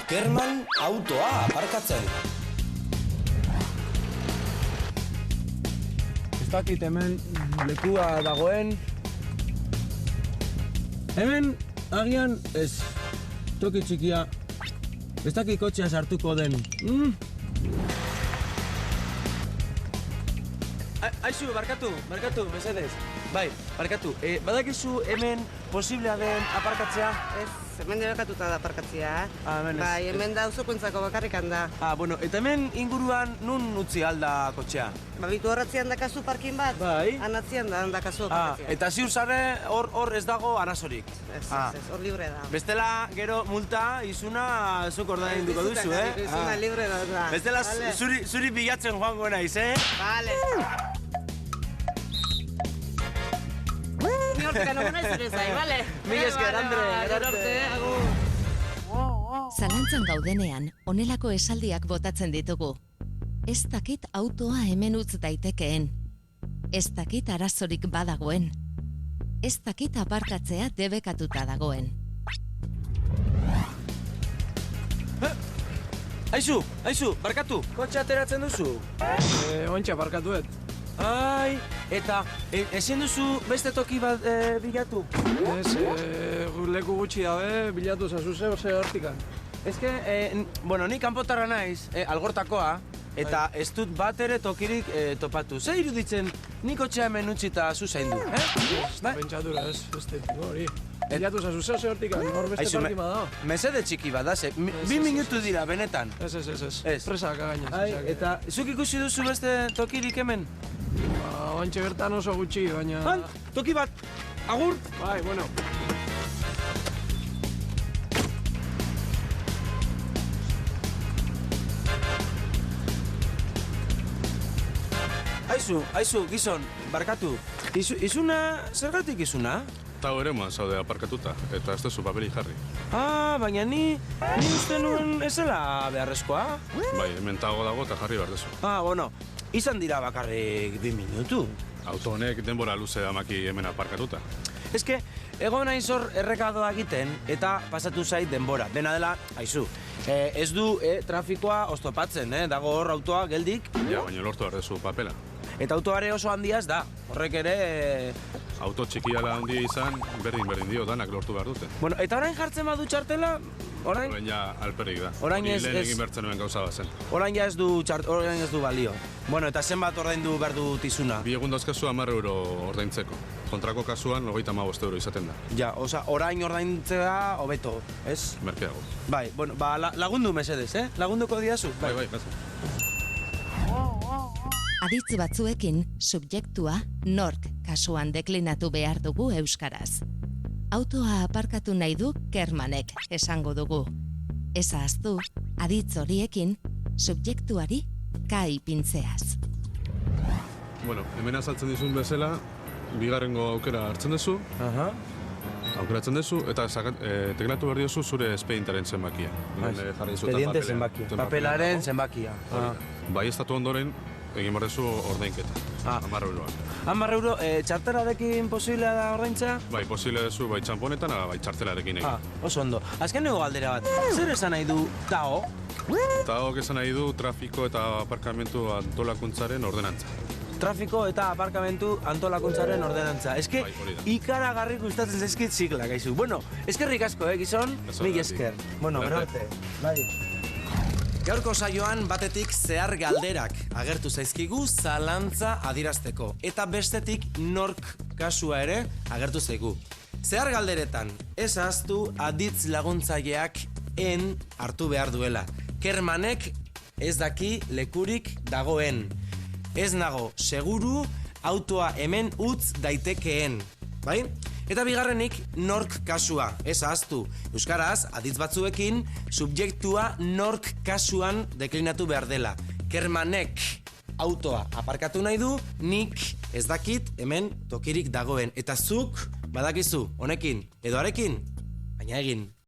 Kerman autoa aparkatzen. Ez dakit hemen lekua dagoen. Hemen agian ez. Toki txikia. Ez dakit kotxea sartuko den. Aizu, barkatu, mesedez. Bai, barkatu. Badakizu hemen posiblea den aparkatzea? Ez, hemen debekatuta da aparkatzea, hemen ez. Bai, hemen da auzokuntzako bakarrikan da. Bueno, eta hemen inguruan nun utzi alda kotxea? Bitu horratzean dakazu parkin bat? Bai. Anatzean da dakazu aparkatzea. Eta ziur zare hor ez dago arazorik? Ez, hor libre da. Bestela, gero multa, izuna, zuk ordainduko duzu, Izuna libre da. Bestela, zuri bilatzen joango naiz, Vale. Ni hortik anoko nahi zure zai, bale? Mila esker, Andre. Gero arte, agur. Zalantzan gaudenean, honelako esaldiak botatzen ditugu. Ez dakit autoa hemen utz daitekeen. Ez dakit arazorik badagoen. Ez dakit aparkatzea debekatuta dagoen. Aizu, barkatu, kotxe ateratzen duzu? Ontsa barkatuet. Ai, eta ezin duzu beste toki bat bilatu? Ez, leku gutxi dabe, bilatu zazu ze hortikan. Ezke, nik kanpotarra naiz, algortakoa, eta ez dut bat ere tokirik topatu. Zer iruditzen, nik kotxea hemen utzita zu zaindu, Pentsatura ez, beste, hori. Bilatu zazu ze hortikan, hor beste parki bada. Mesede txiki bat, da, bi minutu dira, benetan. Ez. Presak againez. Eta, zuk ikusi duzu beste tokirik hemen? Oantxe bertan oso gutxi, baina... Toki bat, agur! Bai, bueno. Aizu, gizon, barkatu. Izuna, zergatik izuna? Eta eremuan zaude aparkatuta, eta ez duzu papeli jarri. Baina ni uste nuen ezela beharrezkoa. Bai, hemen tago dago eta jarri behar duzu. Bueno, izan dira bakarrik 2 minutu. Auto honek denbora luze damaki hemen aparkatuta. Eske, egon naiz hor errekadoa egiten eta pasatu zait denbora. Dena dela, aizu, ez du trafikoa oztopatzen, dago hor autoa geldik. Ja, baina lortu behar duzu papela. Eta autoare oso handia ez da, horrek ere... Auto txikiala handia izan, berdin dio, danak lortu behar dute. Bueno, eta orain jartzen badu txartela, orain... Orain ja alperik da. Orain ez... Lehen egin bertzen nuen gauza bazen. Orain ja ez du balio. Bueno, eta zenbat ordaindu behar dut izuna? 2 egun dauzkazu 10 euro ordaintzeko. Kontrako kasuan, 35 euro izaten da. Ja, orain ordaintzea hobeto, ez? Merkeago. Bai, bueno, lagundu mesedez, Lagunduko didazu? Bai, gaza. Aditz batzuekin, subjektua nork kasuan deklinatu behar dugu euskaraz. Autoa aparkatu nahi du Kermanek esango dugu. Ez ahaztu, aditz horiekin, subjektuari kai pintzeaz. Bueno, hemen azaltzen dizun bezala, bigarrengo aukera hartzen duzu, aukeratzen duzu, eta teklatu behar diozu zure espedientaren zenbakia. Expediente zenbakia, papelaren zenbakia. Bai, estatu ondoren, egin behar duzu ordainketa, 10 euroa. 10 euro, txartelarekin posiblea da ordaintza? Bai, posible duzu, bai txamponetan, bai txartelarekin egin. Oso ondo. Azkeneko galdera bat, zer esan nahi du TAO? TAOk esan nahi du trafiko eta aparkamentu antolakuntzaren ordenantza. Trafiko eta aparkamentu antolakuntzaren ordenantza. Eske, Bai, hori da. ikaragarri gustatzen zaizkit ziklak, aizu. Bueno, eskerrik asko, gizon? Mil esker. Bueno, gero arte. Bai. Gaurko saioan batetik zehar galderak agertu zaizkigu zalantza adirazteko. Eta bestetik nork kasua ere agertu zaigu. Zehar galderetan, ez ahaztu aditz laguntzaileak hartu behar duela. Kermanek ez daki lekurik dagoen. Ez nago seguru autoa hemen utz daitekeen. Bai? Eta bigarrenik, nork kasua, ez ahaztu. Euskaraz, aditz batzuekin, subjektua nork kasuan deklinatu behar dela. Kermanek autoa aparkatu nahi du, nik ez dakit hemen tokirik dagoen. Eta zuk, badakizu, honekin, edo arekin, baina egin.